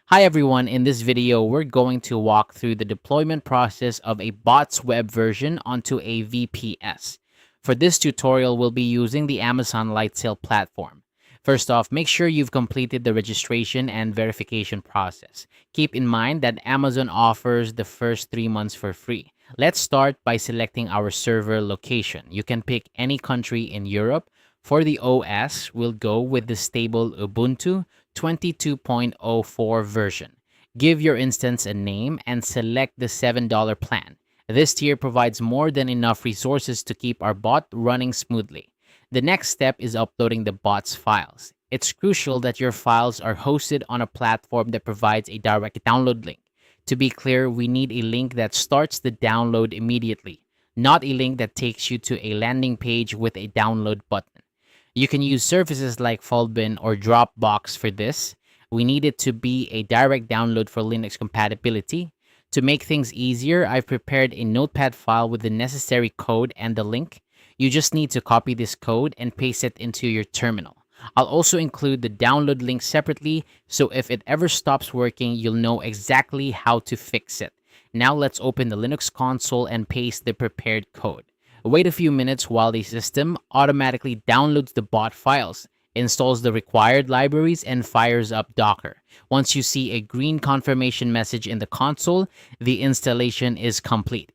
Hi everyone, in this video we're going to walk through the deployment process of a bot's web version onto a VPS. For this tutorial, we'll be using the Amazon Lightsail platform. First off, make sure you've completed the registration and verification process. Keep in mind that Amazon offers the first 3 months for free. Let's start by selecting our server location. You can pick any country in Europe. For the OS, we'll go with the stable Ubuntu 22.04 version. Give your instance a name and select the $7 plan. This tier provides more than enough resources to keep our bot running smoothly. The next step is uploading the bot's files. It's crucial that your files are hosted on a platform that provides a direct download link. To be clear, we need a link that starts the download immediately, not a link that takes you to a landing page with a download button. You can use services like Foldbin or Dropbox for this. We need it to be a direct download for Linux compatibility. To make things easier, I've prepared a notepad file with the necessary code and the link. You just need to copy this code and paste it into your terminal. I'll also include the download link separately, so if it ever stops working, you'll know exactly how to fix it. Now let's open the Linux console and paste the prepared code. Wait a few minutes while the system automatically downloads the bot files, installs the required libraries, and fires up Docker. Once you see a green confirmation message in the console, the installation is complete.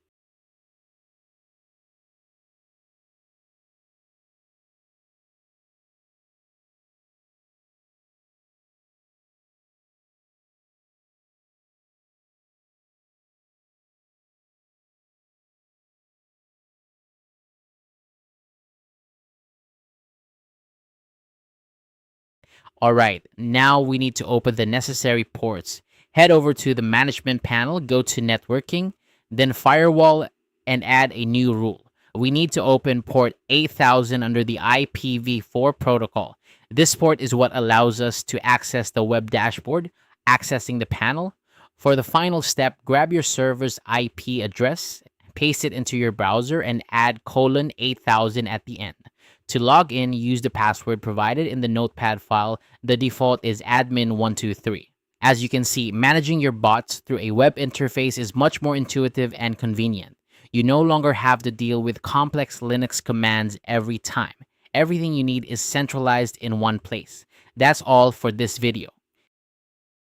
All right, now we need to open the necessary ports. Head over to the management panel, go to networking, then firewall, and add a new rule. We need to open port 8000 under the IPv4 protocol. This port is what allows us to access the web dashboard, accessing the panel. For the final step, grab your server's IP address, paste it into your browser, and add :8000 at the end. To log in, use the password provided in the notepad file. The default is admin123. As you can see, managing your bots through a web interface is much more intuitive and convenient. You no longer have to deal with complex Linux commands every time. Everything you need is centralized in one place. That's all for this video.